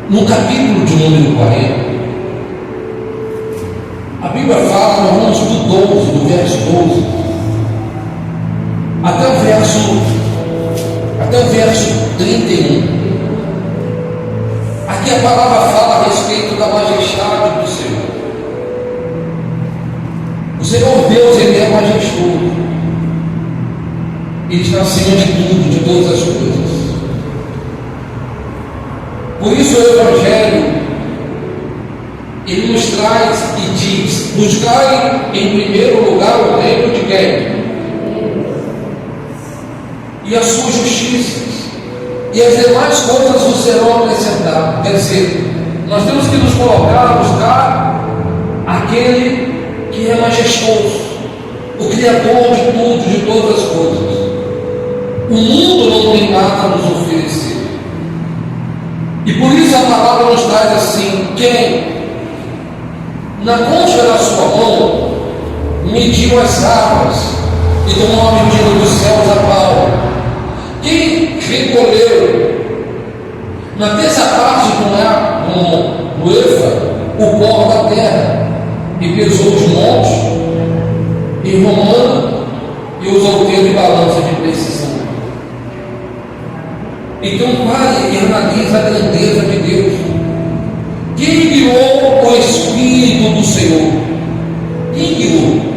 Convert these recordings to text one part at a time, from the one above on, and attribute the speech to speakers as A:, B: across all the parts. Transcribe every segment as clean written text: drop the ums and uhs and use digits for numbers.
A: no capítulo de número 40, a Bíblia fala, nós vamos do 12, do verso 12, até o verso 31. Aqui a palavra fala a respeito da majestade do Senhor. O Senhor Deus, Ele é majestoso. Ele está acima de tudo, de todas as coisas. Por isso o Evangelho, ele nos traz e diz: buscai em primeiro lugar o reino de quem? E a sua justiça, e as demais coisas vos serão acrescentadas. Quer dizer, nós temos que nos colocar, buscar aquele que é majestoso, o Criador de tudo, de todas as coisas. O mundo não tem nada a nos oferecer, e por isso a palavra nos traz assim: quem na concha da sua mão mediu as águas e tomou a medida dos céus a pau, quem recolheu na terça parte do Efa o pó da terra e pesou os montes em romano e usou o termo de balança de precisão. Então pare e analise a grandeza de Deus. Quem guiou o Espírito do Senhor? Quem guiou?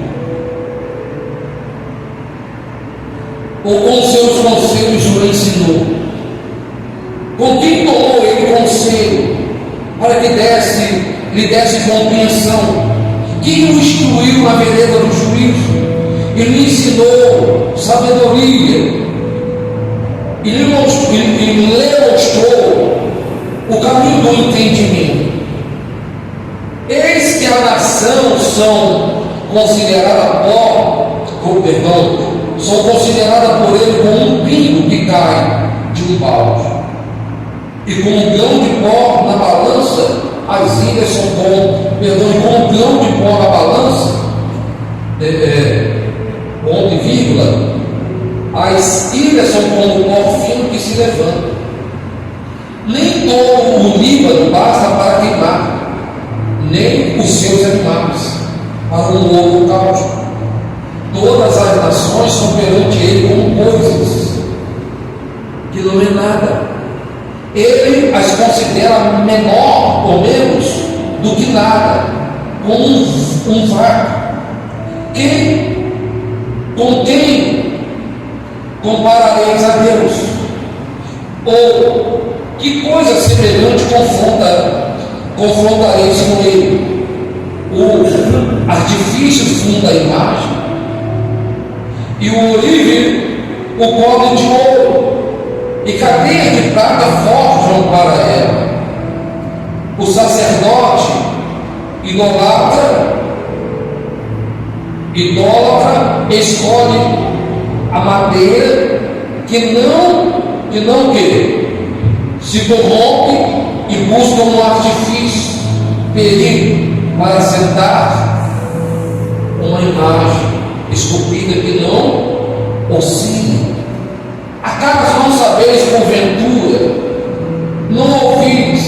A: Ou com seus conselhos o ensinou? Com quem tomou ele conselho para que lhe desse compreensão? Quem o instruiu na vereda do juízo e lhe ensinou sabedoria e lhe mostrou o caminho do entendimento? Eis que a nação são consideradas são consideradas por ele como um pingo que cai de um balde, e como um grão de pó na balança, as ilhas são como um grão de pó na balança, ponto e vírgula, as ilhas são como um pó fino que se levanta. Nem todo o Líbano basta para queimar, nem os seus animais para um holocausto. Todas as nações são perante ele como coisas que não é nada. Ele as considera menor ou menos do que nada, como um vácuo. Com quem comparareis a Deus? Ou que coisa semelhante confrontareis com ele? O artifício funda a imagem, e o olive o cobre de ouro, e cadeia de prata forjam para ela. O sacerdote idólatra escolhe a madeira que não se corrompe, e busca um artifício perigo para sentar uma imagem esculpida que não oscila. Acaso não sabeis, porventura, não ouvis,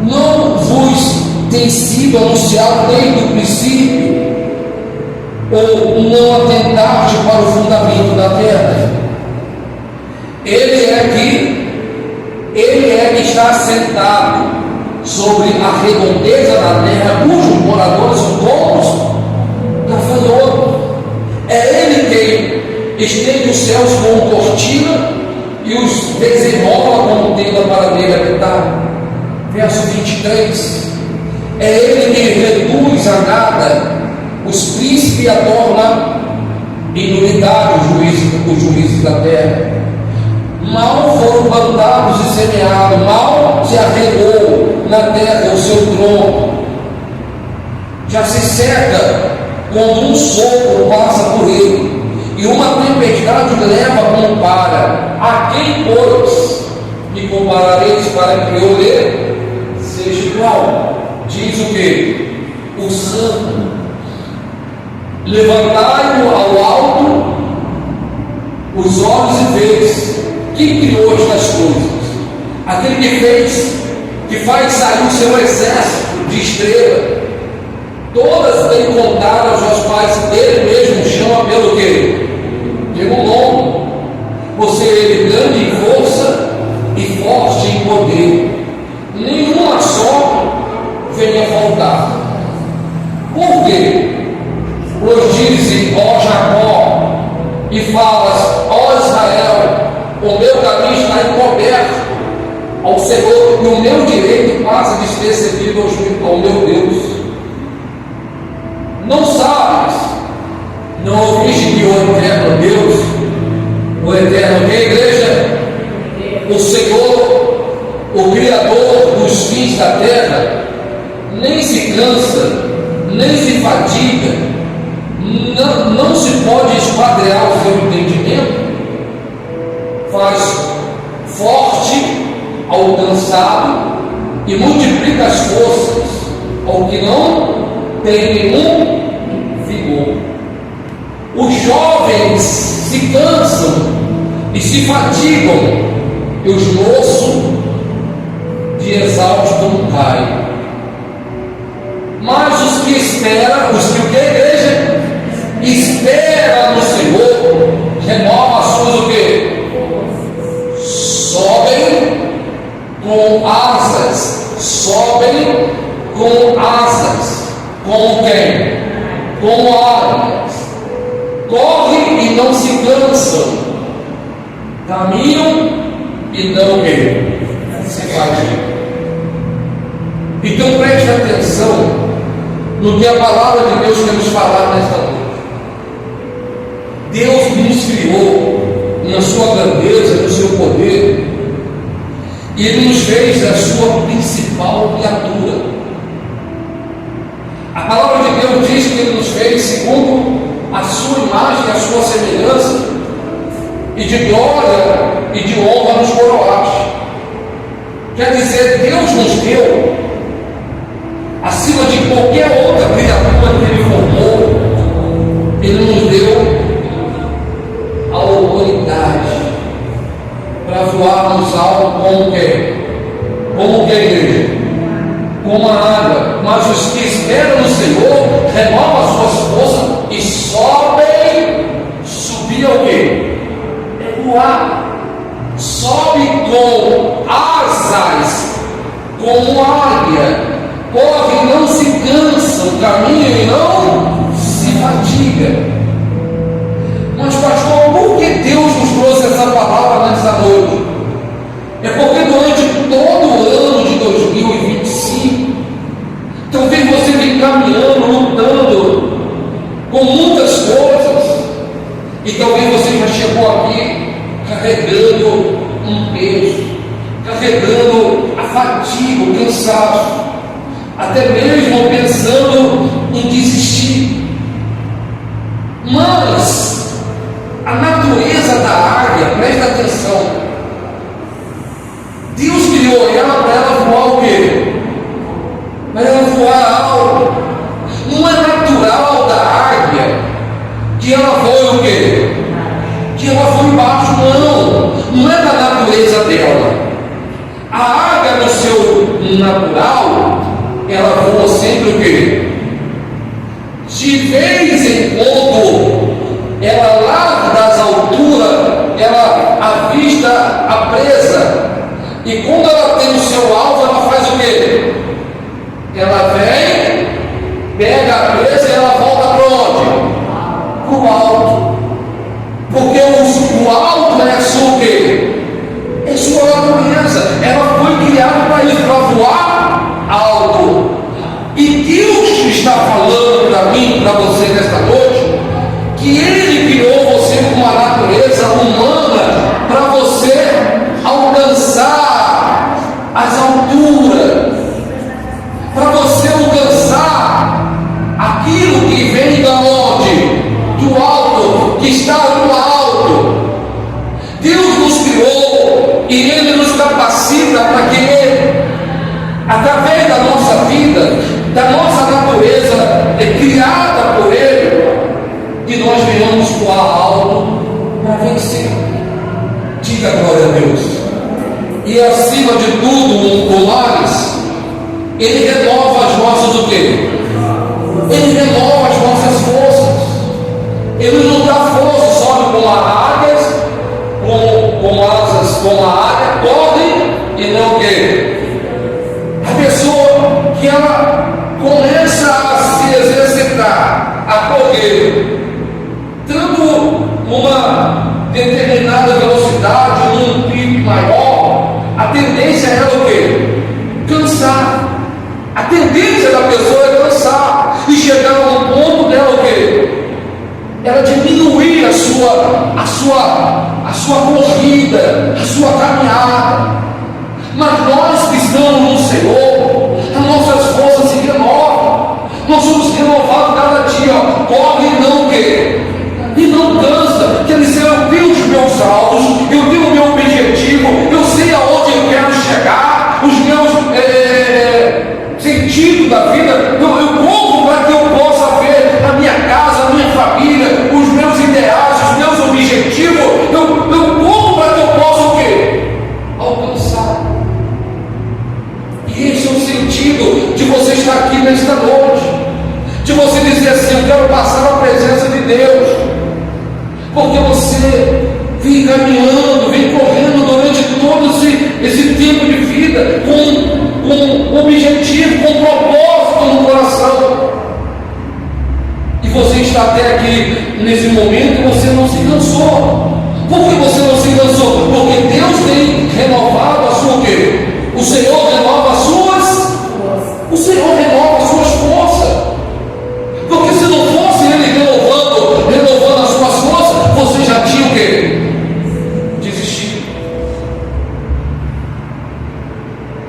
A: não vos tem sido anunciado desde o princípio, ou não atentaste para o fundamento da terra? Ele é que está assentado sobre a redondeza da terra, cujos moradores são todos gafanhotos. É ele quem estende os céus como cortina e os desenrola como tenda para nele habitar. Verso 23. É ele quem reduz a nada os príncipes e a torna em nulidade o juízo da terra. Mal foram plantados e semeados, mal se arregou na terra o seu tronco. Já se seca quando um sopro passa por ele, e uma tempestade leva como para. A quem, pois, me comparareis para que eu lhe seja igual? Diz o que? O santo. Levantai-o ao alto os olhos e veis quem criou estas coisas. Aquele que fez que faz sair o seu exército de estrela. Todas têm contadas aos pais, ele mesmo chama pelo quê? Pelo nome. Você é grande em força e forte em poder. Nenhuma só venha faltar. Por quê? Pois dizem, ó Jacó, e falas, ó Israel, o meu caminho está encoberto ao Senhor, e o meu direito passa despercebido ao meu Deus. Não sabes, não ouviste que o eterno Deus, o eterno, que a igreja, o Senhor, o Criador dos fins da terra, nem se cansa, nem se fadiga, não se pode esquadrear o seu entendimento, faz forte ao cansado e multiplica as forças ao que não tem nenhum vigor. Os jovens se cansam e se fatigam, e os moços de exausto caem. Mas os que esperam, os que o que a igreja espera no Senhor, renova as suas o quê? Sobem com asas, sobem com asas, como quem? Como águias, correm e não se cansam, caminham e não se fatigam. Então preste atenção no que a palavra de Deus quer nos falar nesta noite. Deus nos criou na sua grandeza, no seu poder, e Ele nos fez a sua principal criatura. A palavra de Deus diz que Ele nos fez segundo a sua imagem, a sua semelhança, e de glória e de honra nos coroaste. Quer dizer, Deus nos deu, acima de qualquer outra criatura que Ele formou, Ele nos deu a autoridade para voarmos alto como quem? Como que a igreja? Como a água. Mas os que esperam no Senhor renovam as suas forças e sobem. Subir o quê? É voar. Sobe com asas, como águia, corre e não se cansa, caminha e não se fatiga. Mas pastor, por que Deus nos trouxe essa palavra nessa noite? É porque durante todo o ano de 2025, talvez você venha caminhando, lutando com muitas coisas, e talvez você já chegou aqui carregando um peso, carregando a fadiga, o cansaço, até mesmo pensando em desistir. Mas a natureza da águia, presta atenção, Deus criou ela para ela voar o quê? Para ela voar alto. Não é natural da águia que ela voe o quê? Que ela voe embaixo, não é da natureza dela. A águia no seu natural, ela voa sempre o quê? De vez em quando, ela lá das alturas, ela avista a presa, e quando ela tem o seu alvo, ela faz o quê? Ela vem, pega a presa e ela volta para onde? Para o alto. Porque o alto é sua o quê? É sua natureza. Ela foi criada para isso, para voar alto. E Deus está falando para mim, para você nesta noite, que Ele criou você com uma natureza humana para você alcançar as alturas, para você alcançar aquilo que vem da onde? Do alto, que está no alto. Deus nos criou e Ele nos capacita para que, através da nossa vida, da nossa natureza criada por Ele, que nós venhamos voar alto para vencer. Diga glória a Deus. E acima de tudo, o mais, Ele renova as nossas o quê? Ele renova as nossas forças. Ele nos dá força, sobe como águias, com asas como a águia, corre e não o quê? A pessoa que ela começa a se exercitar, a correr, tanto numa determinada velocidade, num pico maior, a tendência é ela o quê? Cansar. A tendência da pessoa é cansar e chegar a um ponto dela o quê? Ela diminuir a sua corrida, a sua caminhada. Mas nós que estamos no Senhor, as nossas forças se renovam. Nós somos renovados cada dia. Corre e não o quê? E não cansa. Quer dizer, eu tenho os meus alvos, eu tenho o meu objetivo, eu sei aonde eu quero chegar, os meus sentidos da vida, eu corro para que eu possa ver a minha casa, a minha família, os meus ideais, os meus objetivos, eu corro para que eu possa o quê? Alcançar. E esse é o sentido de você estar aqui nesta noite, de você dizer assim: eu quero passar a presença de Deus, porque você vem caminhando, vem correndo durante todo esse tempo de vida, com objetivo, com propósito no coração, e você está até aqui nesse momento e você não se cansou. Por que você não se cansou? Porque Deus tem renovado a sua o quê? O Senhor renova as suas, o Senhor renova as suas forças. Porque se não fosse Ele renovando as suas forças, você já tinha o quê? Desistido.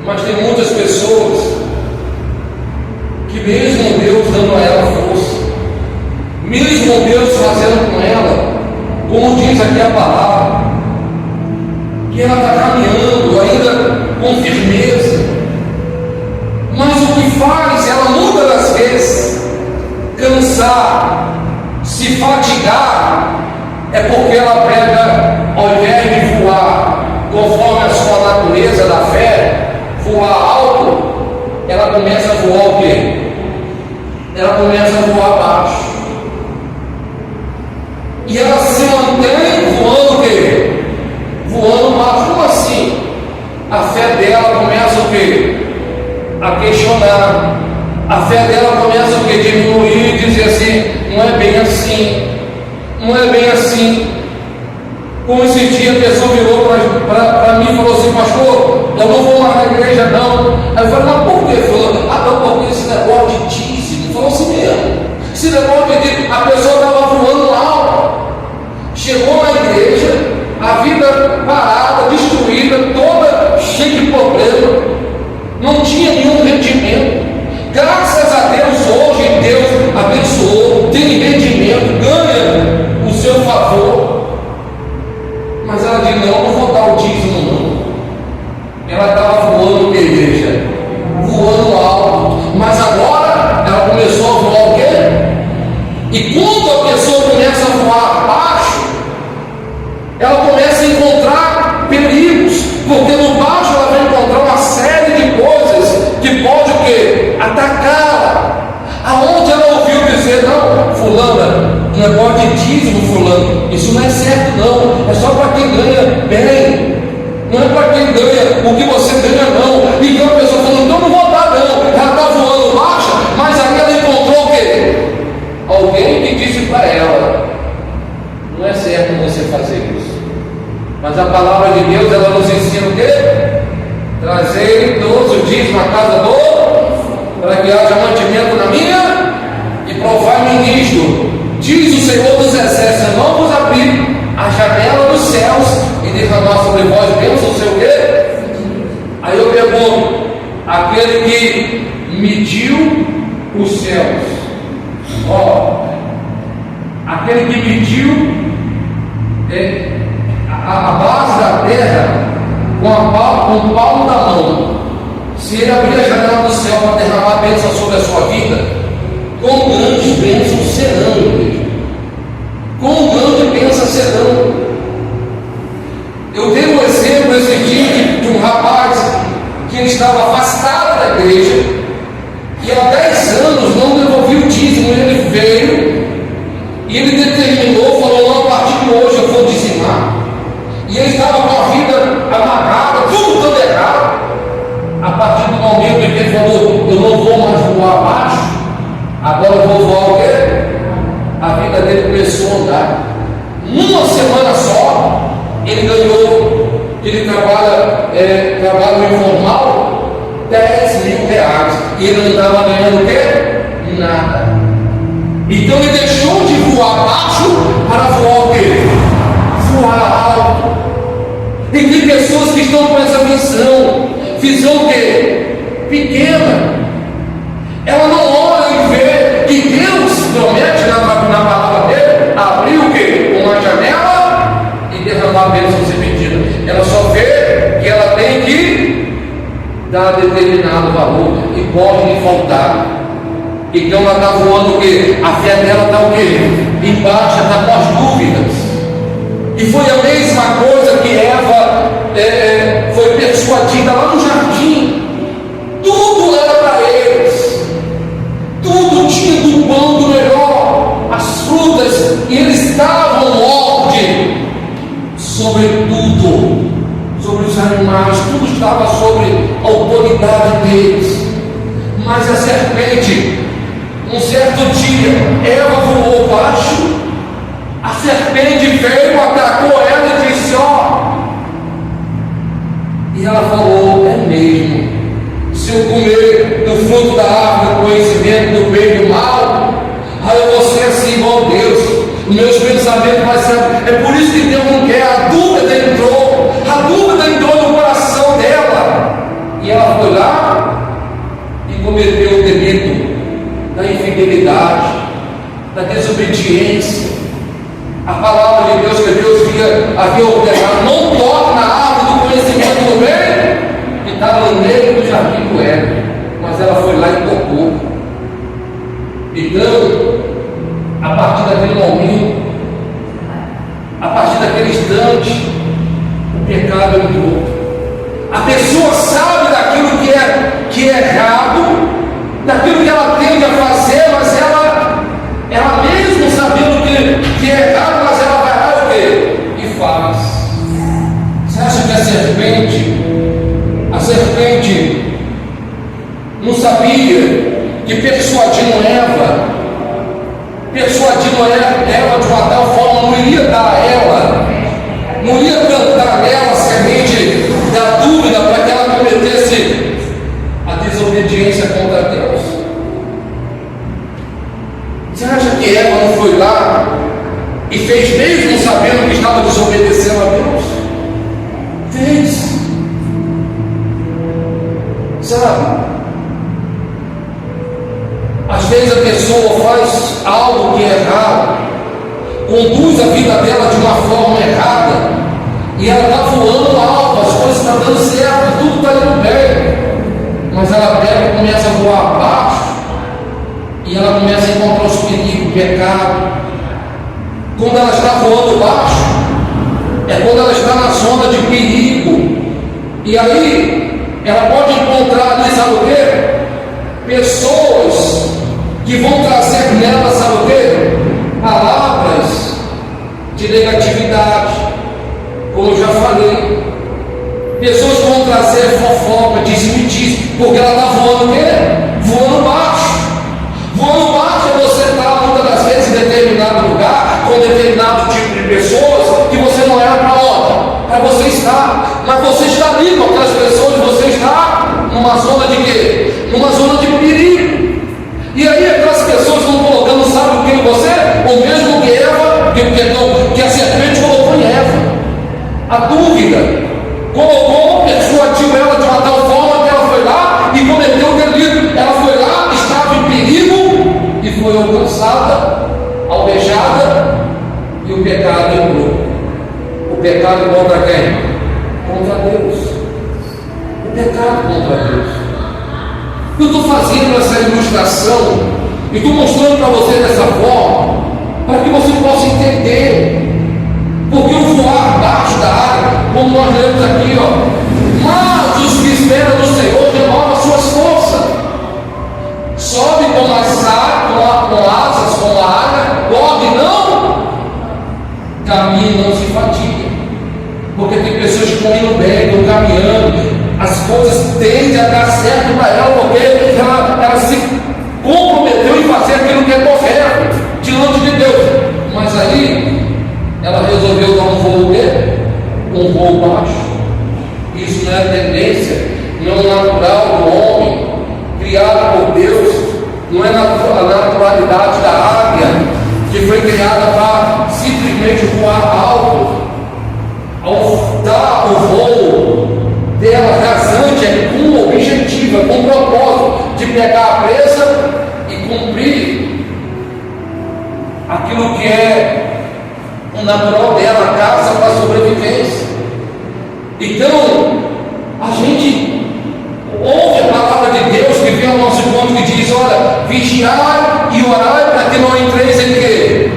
A: Mas tem muitas pessoas que, mesmo Deus dando a ela força, mesmo Deus fazendo com ela, como diz aqui a palavra, que ela está caminhando ainda com firmeza, mas o que faz ela muitas das vezes cansar, se fatigar, é porque ela pega, ao invés de voar conforme a sua natureza da fé, voar alto, ela começa a voar o quê? Ela começa a voar baixo. E ela se mantém voando o quê? Voando baixo. Como assim? A fé dela começa o quê? A questionar. A fé dela começa o quê? Diminuir e dizer assim: não é bem assim. Não é bem assim. Como esse dia a pessoa virou para mim e falou assim: pastor, eu não vou mais na igreja não. Aí eu falei: mas por quê? Falou: não, porque esse negócio de dízimo. Falou assim mesmo. Esse negócio de dízimo, a pessoa estava voando alto. Chegou na igreja, a vida parada, destruída, toda cheia de problema, não tinha nenhum rendimento. Graças a Deus, hoje Deus abençoou, tem rendimento, ganha o seu favor. Mas ela disse: não vou dar o dízimo não. Ela estava voando na igreja, voando alto, mas agora ela começou a voar o quê? E quando a pessoa começa a voar baixo, ela começa a encontrar perigos, porque no baixo ela vai encontrar uma série de coisas que pode o quê? Atacá-la. Aonde ela ouviu dizer: não, fulana, negócio de dízimo, fulano, isso não é certo não, é só para quem ganha bem, não é para quem ganha o que você ganha não. Então a pessoa falou: então não vou dar não. Ela está voando baixa, mas aí ela encontrou o quê? Alguém que disse para ela: não é certo você fazer isso. Mas a palavra de Deus, ela nos ensina o quê? Trazei todos os dias na casa do, para que haja mantimento na minha, e provai-me nisto, diz o Senhor dos Exércitos: eu não vos abri a janela dos céus e derramar sobre vós bênçãos, sei o quê? Aí eu pergunto: aquele que mediu os céus, aquele que mediu a base da terra com o palmo da mão, se ele abrir a janela do céu para derramar bênção sobre a sua vida, quão grandes bênçãos serão, igreja? Quão grandes bênçãos serão? Eu dei um exemplo esse dia de um rapaz que ele estava afastado da igreja, semana só, ele ganhou, ele trabalho informal, R$ 10.000. E ele não estava ganhando o quê? Nada. Então ele deixou de voar baixo para voar o quê? Voar alto. E tem pessoas que estão com essa visão o quê? Pequena. Ela não olha e vê que Deus promete na palavra dele abrir o quê? Uma janela e derramar a bênção sem medida. Ela só vê que ela tem que dar determinado valor e pode lhe faltar. Então ela está voando o quê? A fé dela está o quê? Embaixo, está com as dúvidas. E foi a mesma coisa que Eva foi persuadida lá no jardim. Tudo era para eles, tudo tinha do bom, do melhor, as frutas, e eles davam ordem sobre tudo, sobre os animais, tudo estava sobre a autoridade deles. Mas a serpente, um certo dia, Eva voou baixo, a serpente veio, atacou ela e disse: e ela falou: é mesmo, se eu comer do fruto da árvore do conhecimento do bem e do mal, aí eu vou ser assim igual a Deus, os meus pensamentos vão ser. É por isso que Deus não quer. A dúvida entrou no coração dela, e ela foi lá e cometeu o delito da infidelidade, da desobediência. A palavra de Deus que Deus havia ordenado: não toque na árvore do conhecimento do bem, que estava no meio do jardim do Éden, mas ela foi lá e tocou. Então, a partir daquele momento, a partir daquele instante, o pecado entrou. A pessoa sabe daquilo que é errado, daquilo que ela tende a fazer, mas ela mesmo sabendo que é errado, mas ela vai lá o quê? E faz. Você acha que a serpente não sabia que persuadindo Eva de uma tal forma não iria dar a ela, não ia plantar nela a semente da dúvida para que ela cometesse a desobediência contra Deus? Você acha que Eva não foi lá e fez mesmo sabendo que estava desobedecendo a Deus? Fez. Sabe? Às vezes a pessoa faz algo que é errado, conduz a vida dela de uma forma errada, e ela está voando alto, as coisas estão dando certo, tudo está indo bem, mas ela pega e começa a voar abaixo, e ela começa a encontrar os perigos, o pecado. Quando ela está voando baixo, é quando ela está na zona de perigo, e aí ela pode encontrar ali, sabe o quê? Pessoas que vão trazer nela, sabe o quê? Palavras de negatividade, como eu já falei. Pessoas que vão trazer fofoca, disse-me-disse, porque ela está voando o quê? Voando baixo. Voando baixo é você estar muitas das vezes em determinado lugar, com determinado tipo de pessoas, que você não era para onde? Para você estar. Mas você está ali com aquelas pessoas, você está numa zona de quê? Numa zona de perigo. E aí aquelas pessoas vão colocando, sabe o que em você? O mesmo que Eva, que a serpente colocou em Eva. A dúvida colocou, persuadiu ela de uma tal forma que ela foi lá e cometeu o delito. Ela foi lá, estava em perigo e foi alcançada, alvejada, e o pecado entrou. O pecado contra quem? Contra Deus. O pecado contra Deus. Eu estou fazendo essa ilustração e estou mostrando para você dessa forma, para que você possa entender. Porque o voar abaixo da água, como nós lemos aqui, mas os que esperam no Senhor renovam as suas forças, sobe com asas, como a águia, corre não, caminha e não se fadiga. Porque tem pessoas que estão indo bem, estão caminhando, as coisas tendem a dar certo para ela, porque ela se comprometeu em fazer aquilo que é correto diante de Deus. Mas aí ela resolveu foi o quê? Um voo baixo. Isso não é tendência, não é natural do homem, criado por Deus, não é a naturalidade da águia, que foi criada para simplesmente voar alto. Ao dar o voo dela rasante, é com um objetivo, é com um propósito de pegar a presa e cumprir aquilo que é o natural dela, a caça para a sobrevivência. Então, a gente ouve a palavra de Deus que vem ao nosso encontro que diz: olha, vigiai e orai para que não entreis em quê?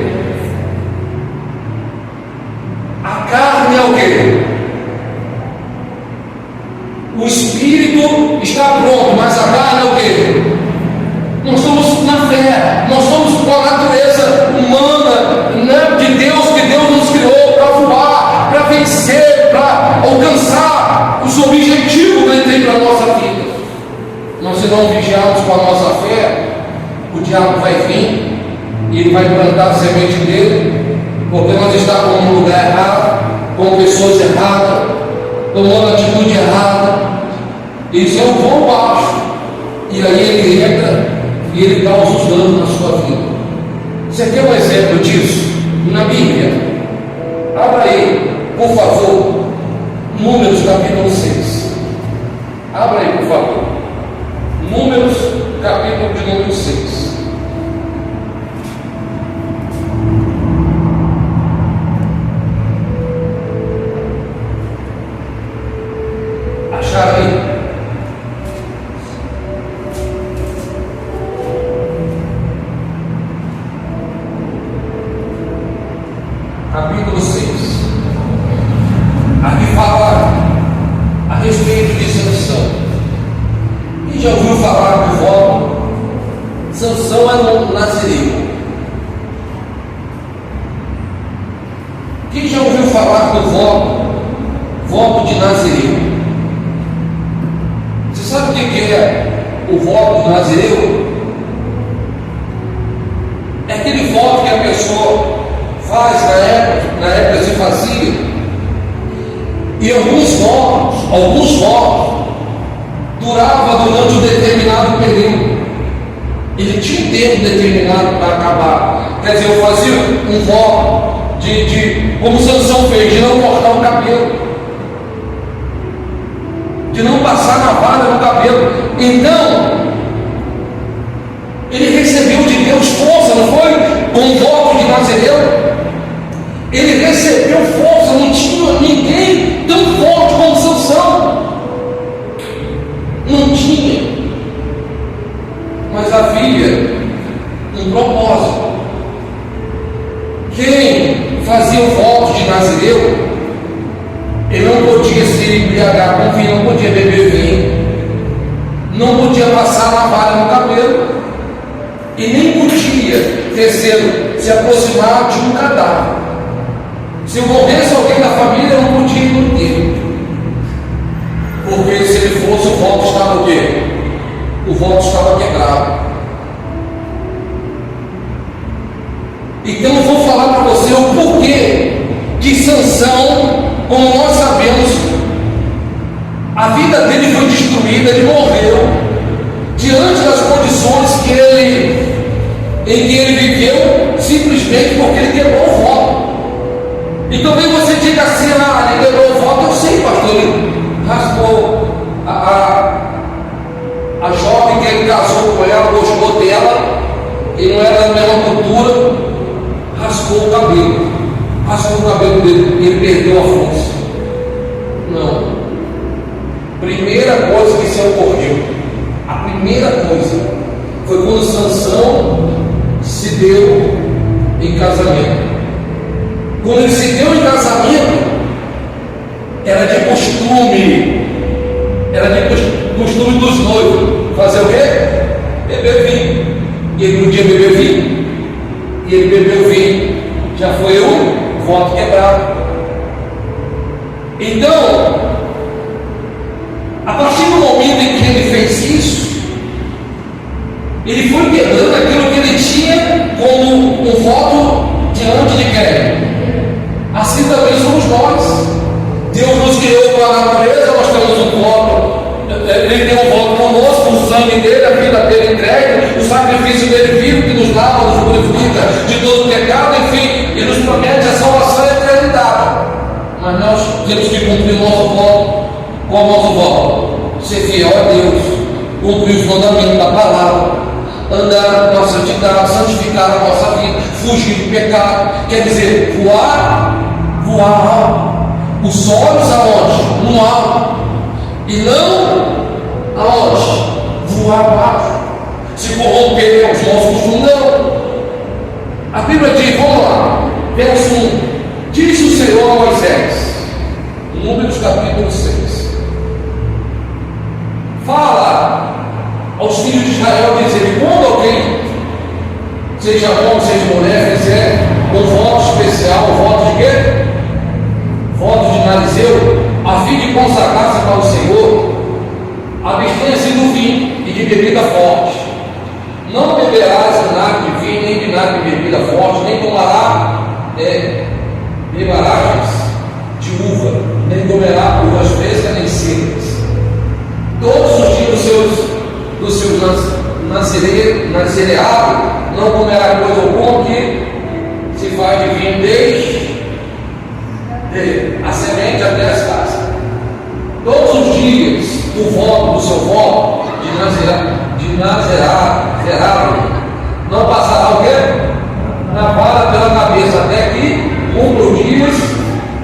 A: A carne é o quê? O espírito está pronto, mas a carne é o quê? Nós somos na fé, nós somos com a natureza humana, né, de Deus, que Deus nos criou para voar, para vencer, para alcançar os objetivos que Ele tem para a nossa vida. Nós, se não vigiarmos com a nossa fé, o diabo vai vir e ele vai plantar a semente dele, porque nós estamos no lugar errado, com pessoas erradas, tomando atitude errada. Isso é um voo baixo, e aí ele entra e ele causa os danos na sua vida. Você quer um exemplo disso? Na Bíblia, abra aí, por favor, Números capítulo 6. Abra aí, por favor. Números capítulo de número 6. Acharam aí? Capítulo 6. Aqui fala a respeito de Sansão. Quem já ouviu falar do voto? Sansão era um nazireu. Quem já ouviu falar do voto? Voto de nazireu. Você sabe o que é o voto de nazireu? É aquele voto que a pessoa faz na época se fazia, e alguns votos durava durante um determinado período. Ele tinha um tempo determinado para acabar. Quer dizer, eu fazia um voto de como Sansão fez, de não cortar o cabelo, de não passar navalha no cabelo. Então ele recebeu de Deus força, não foi? Com um voto de nazireu. Ele recebeu força, não tinha ninguém tão forte como Sansão. Não tinha. Mas havia um propósito. Quem fazia o voto de nazireu, ele não podia se embriagar com vinho, não podia beber vinho, não podia passar navalha no cabelo, e nem podia se aproximar de um cadáver. Se morresse alguém da família, não podia ir no enterro, porque se ele fosse, o voto estava o quê? O voto estava quebrado. Então eu vou falar para você o porquê que Sansão, como nós sabemos, a vida dele foi destruída, ele morreu diante das condições em que ele viveu, simplesmente porque ele quebrou o voto. E talvez você diga assim: ele quebrou o voto. Eu sei, pastor, ele raspou a jovem que ele casou com ela, gostou dela, e não era da mesma cultura, raspou o cabelo dele, e ele perdeu a força. Não. Primeira coisa que se ocorreu, a primeira coisa foi quando Sansão se deu em casamento. Quando ele se deu em casamento, era de costume dos noivos fazer o quê? Beber vinho. E ele não podia beber vinho, e ele bebeu vinho, já foi um voto quebrado. Então, a partir do momento em que ele fez isso, ele foi quebrando aquilo que ele tinha como um voto diante de quem? Assim também somos nós. Deus nos criou com a natureza, nós temos um voto, Ele tem um voto conosco, o sangue dele, a vida dele entregue, o sacrifício dele vivo que nos lava, nos purifica de todo pecado, enfim, e nos promete a salvação e a eternidade. Mas nós temos que cumprir o nosso voto. Qual é o nosso voto? Ser fiel a Deus, cumprir os mandamentos da palavra, andar na santidade, santificar a nossa vida, fugir do pecado, quer dizer, voar alto. Os olhos aonde? No alto. E não aonde? Voar baixo. Se corromper é os nossos costumes, não. A Bíblia diz, vamos lá, verso 1. Disse o Senhor a Moisés, Números capítulo 6. Fala aos filhos de Israel, dizer, quando alguém, seja homem, seja mulher, fizer um voto especial, um voto de quê? Voto de Narizeu, a fim de consagrar-se para o Senhor, abstenha-se do vinho e de bebida forte. Não beberás vinagre de vinho, nem vinagre de bebida forte, nem tomará bebaragens de uva, nem comerá uvas frescas nem secas. Todos os dias dos seus nazireados não comerá coisa alguma que se faz de vinho desde a semente até as cascas. Todos os dias do voto, do seu voto de nazerado, não passará o quê? Na vara pela cabeça, até que cumpra os dias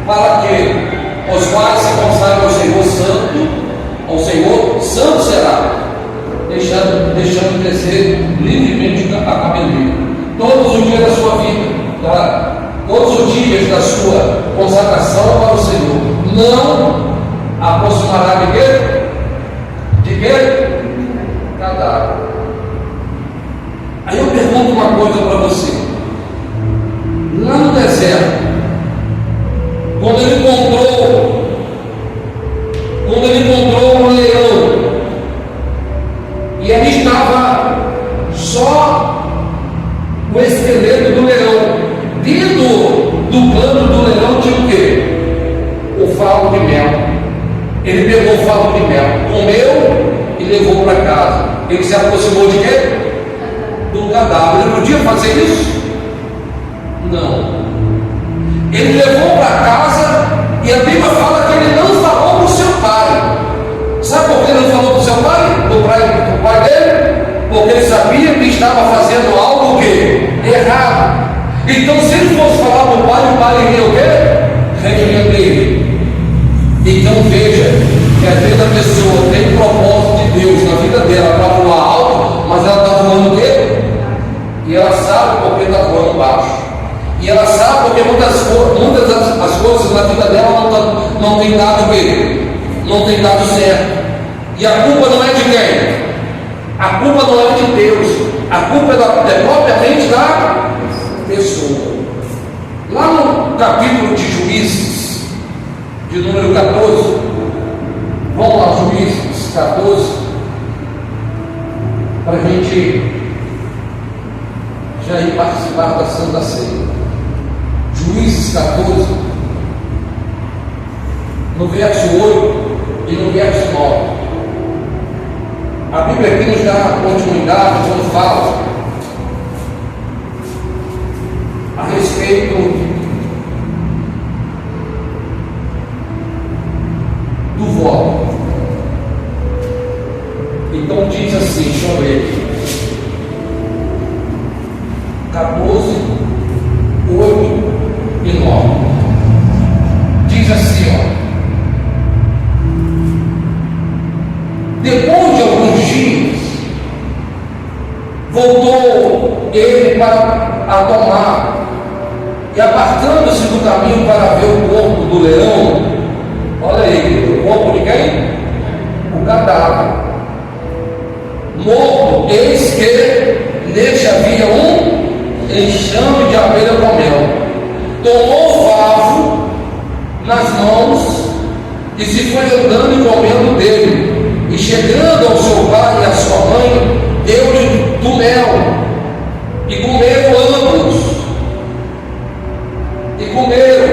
A: para que os quais se consagram ao Senhor santo será, deixando crescer livremente a cabeleira. Todos os dias da sua vida, todos os dias da sua consagração para o Senhor, não aproximará de quê? De quê? Cadáver. Aí eu pergunto uma coisa para você. Lá no deserto, quando ele encontrou um leão, e ali estava só o esqueleto do leão, dentro do plano do leão tinha o quê? O favo de mel. Ele pegou o favo de mel, comeu e levou para casa. Ele se aproximou de quê? Do cadáver. Ele podia fazer isso? Não. Ele levou para casa e a Bíblia fala que ele não falou para o seu pai. Sabe por que ele não falou para o seu pai? Para o pai dele? Porque ele sabia que estava fazendo algo que? Errado. Então, se ele fosse falar para o pai iria o quê? Repreender ele. Então, veja que às vezes a pessoa tem propósito de Deus na vida dela para voar alto, mas ela está voando o quê? E ela sabe porque está voando baixo. E ela sabe porque muitas das coisas na vida dela não tem dado bem, não tem dado certo. E a culpa não é de quem? A culpa não é de Deus. A culpa é propriamente da pessoa. Lá no capítulo de Juízes, de número 14, vamos lá, Juízes 14, para a gente já ir participar da Santa Ceia. Juízes 14, no verso 8 e no verso 9. A Bíblia aqui nos dá continuidade quando fala a respeito do voto. Então diz assim, deixa eu ver aqui, 14, 8 e 9. Diz assim, ó. Depois de alguns dias, voltou ele para a tomar, e apartando-se do caminho para ver o corpo do leão, olha aí, o corpo de quem? O cadáver, morto, eis que neste havia um enxame de abelha com mel. Tomou o favo nas mãos e se foi andando e comendo dele. E chegando ao seu pai e à sua mãe, deu-lhe do mel, e comeram ambos. E comeram,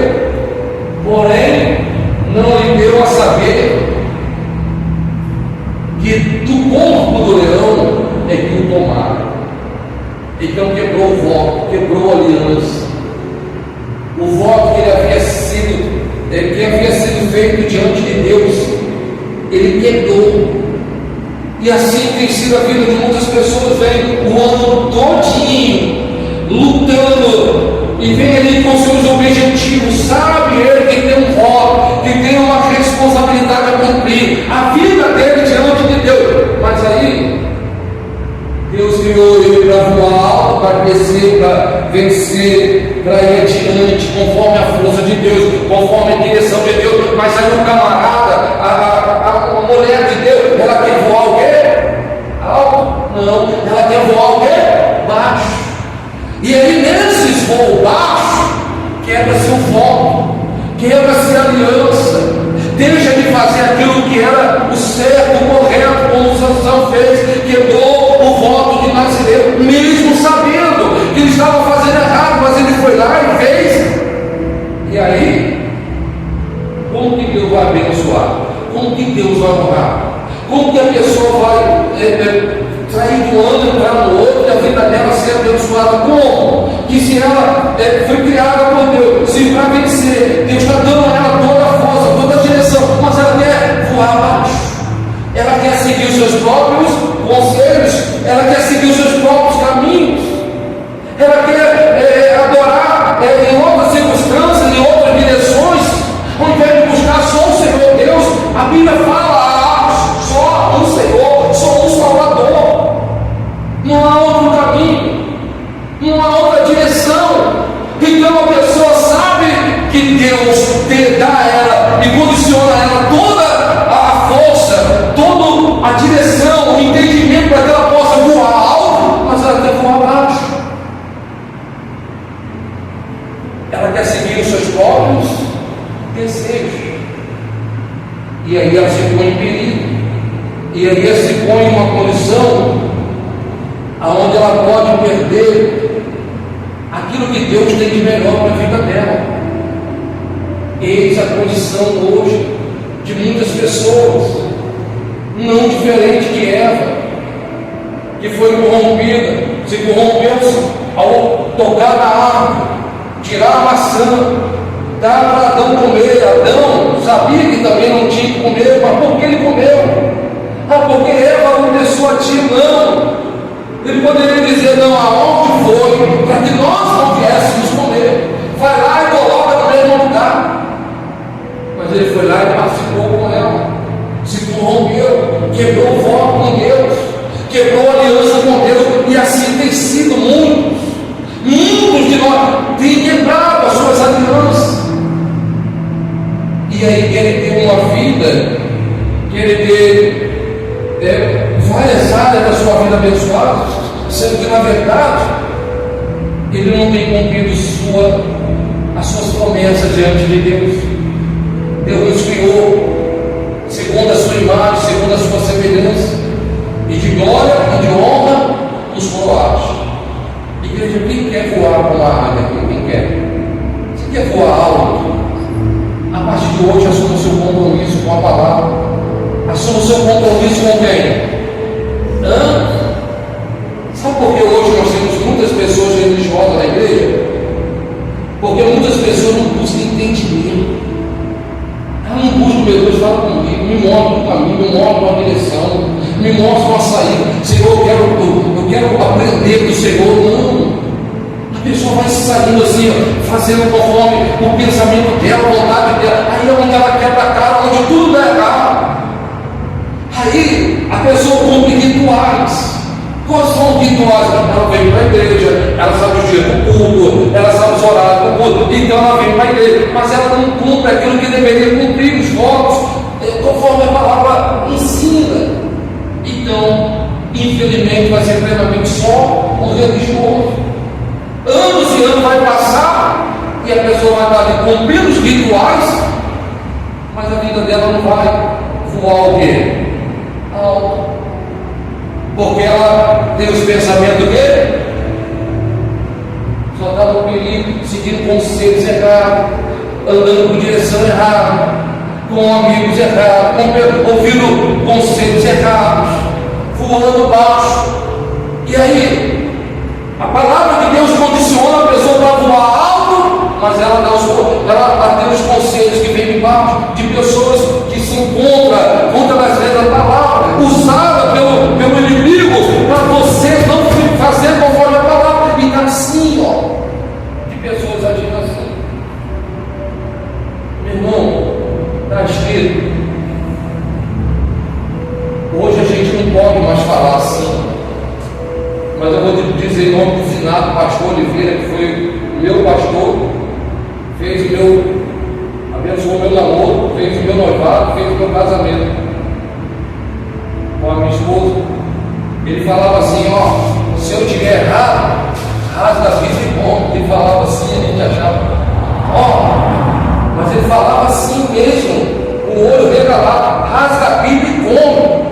A: porém não lhe deu a saber que do corpo do leão é que o tomaram. Então quebrou o voto, quebrou a aliança. O voto que havia sido feito diante de Deus, ele quebrou. E assim tem sido a vida de muitas pessoas. Vem o ano todinho lutando e vem ali com seus objetivos. Sabe ele que tem um voto, que tem uma responsabilidade a cumprir, a vida dele diante de Deus. Mas aí Deus criou ele para voar alto, para crescer, para vencer, para ir adiante, conforme a força de Deus, conforme a direção de Deus. Mas aí o camarada, a mulher de Deus, ela quer voar o quê? Alto? Não, ela quer voar o quê? Baixo. E aí nesses voos baixos, quebra-se o voto, quebra-se a aliança, deixa de fazer aquilo que era o certo, o correto, como Sansão fez, quebrou o voto de Nazireu, mesmo sabendo que ele estava fazendo errado, mas ele foi lá e fez. E aí, como que Deus vai abençoar? Como que Deus vai honrar? Como que a pessoa vai sair de um ano e entrar no outro e a vida dela ser abençoada? Como? Que se ela foi criada por Deus, se para vencer, Deus está dando a ela toda a força, toda a direção, mas ela quer voar abaixo, ela quer seguir os seus próprios conselhos, ela quer seguir os seus próprios caminhos, ela quer adorar em outras circunstâncias, em outras direções, ao invés de buscar só o Senhor Deus. A Bíblia fala só um Senhor, só um Salvador, não há outro caminho, não há outra direção. Então a pessoa sabe que Deus dá a ela e condiciona a ela toda a força, toda a direção, o entendimento para que ela possa voar alto, mas ela quer voar baixo. Ela quer seguir os seus próprios desejos. E aí ela se põe em perigo. E aí ela se põe em uma condição onde ela pode perder aquilo que Deus tem de melhor para a vida dela. Eis a condição hoje de muitas pessoas, não diferente de Eva, que foi corrompida, se corrompeu ao tocar na árvore, tirar a maçã, dar para Adão comer. Adão sabia que também não tinha que comer, mas por que ele comeu? Porque Eva começou a ti, não. Ele poderia dizer, não, aonde foi, para que nós não viéssemos comer. Vai lá e coloca no mesmo lugar. Mas ele foi lá e participou com ela, se corrompeu, quebrou o voto com Deus, quebrou a aliança com Deus. E assim tem sido muitos de nós têm quebrado as suas alianças. E aí querem ter uma vida, querem ter várias áreas da sua vida abençoadas, sendo que na verdade ele não tem cumprido as suas promessas diante de Deus. Deus nos criou segundo a sua imagem, segundo a sua semelhança, e de glória e de honra nos coroados. Igreja, quem quer voar com uma águia? Quem quer? Você quer voar alto? A partir de hoje assuma o seu compromisso com a palavra. Assuma o seu compromisso com quem? Sabe por que hoje nós temos muitas pessoas religiosas na igreja? Porque muitas pessoas não buscam entendimento. Ela não busca, meu Deus, fala comigo, me mostra um caminho, me mostra uma direção, me mostra uma saída. Senhor, eu quero aprender do Senhor. Não. A pessoa vai saindo assim, fazendo conforme o pensamento dela, a vontade dela. Aí é onde ela quebra a cara, onde tudo dá errado. Aí a pessoa cumpre rituais. Quais são os rituais? Ela vem para a igreja, ela sabe o dia do culto, ela sabe os horários do culto, então ela vem para a igreja, mas ela não cumpre aquilo que deveria cumprir, os votos, conforme a palavra ensina. Então, infelizmente, vai ser plenamente só um religioso. Anos e anos vai passar e a pessoa vai estar ali cumprindo os rituais, mas a vida dela não vai voar o quê? Alto. Porque ela tem os pensamentos dele, só está no perigo, seguindo conselhos errados, andando com direção errada, com amigos errados, ouvindo conselhos errados, voando baixo. E aí, a palavra de Deus condiciona a pessoa para voar alto, mas ela tem os conselhos que vêm de baixo, de pessoas que se encontram contra as leis da palavra, usada pelo inimigo, para você não fazer conforme a palavra, e está assim, de pessoas agindo assim. Meu irmão, está escrito. Hoje a gente não pode mais falar assim, mas eu vou te dizer em nome do finado pastor Oliveira, que foi meu pastor, abençoou meu namoro, fez o meu noivado, fez o meu casamento com a minha esposa. Ele falava assim, se eu tiver errado, rasga a Bíblia e bom. Ele falava assim, a gente achava, mas ele falava assim mesmo, com o olho regalado, rasga a Bíblia e come.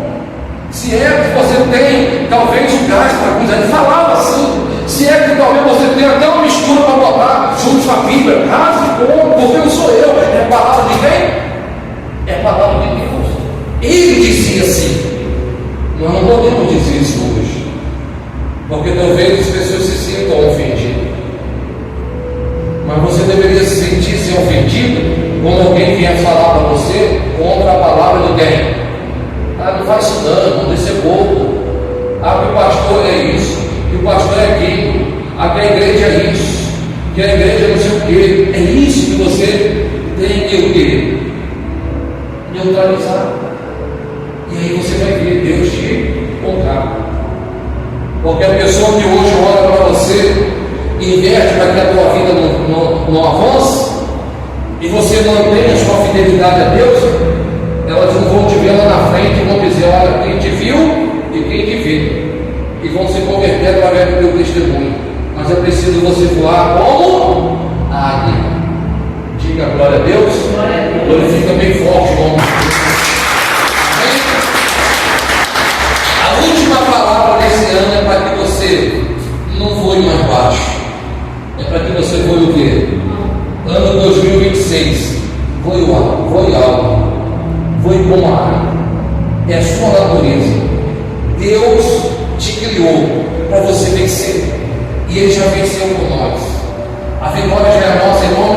A: Se é que você tem talvez um gás para coisa, ele falava assim. Se é que talvez você tenha até uma mistura para botar junto com a Bíblia, rasga e come, porque não sou eu, é a palavra de quem? É a palavra de Deus. Ele dizia assim. Nós não podemos dizer isso hoje, porque talvez as pessoas se sintam ofendidas, mas você deveria se sentir ofendido quando alguém vier falar para você contra a palavra de quem? Não faz isso não deixa ser bobo. Que o pastor é isso, que o pastor é aquilo, que a igreja é isso, que a igreja não sei o quê. É isso que você tem que o quê? Neutralizar. E aí você vai ver Deus te honrar. Porque a pessoa que hoje olha para você e inverte para que a tua vida não avance, e você mantém a sua fidelidade a Deus, elas não vão te ver lá na frente e vão dizer, olha, quem te viu e quem te vê. E vão se converter através do teu testemunho. Mas é preciso você voar como águia. Diga glória a Deus. Glorifica bem forte o nome de Deus. A última palavra desse ano é para que você não voe mais baixo. É para que você voe o quê? Ano 2026. Voe alto, voe alto. Voe como águia. É a sua natureza. Deus te criou para você vencer. E Ele já venceu por nós. A vitória já é nossa, irmão.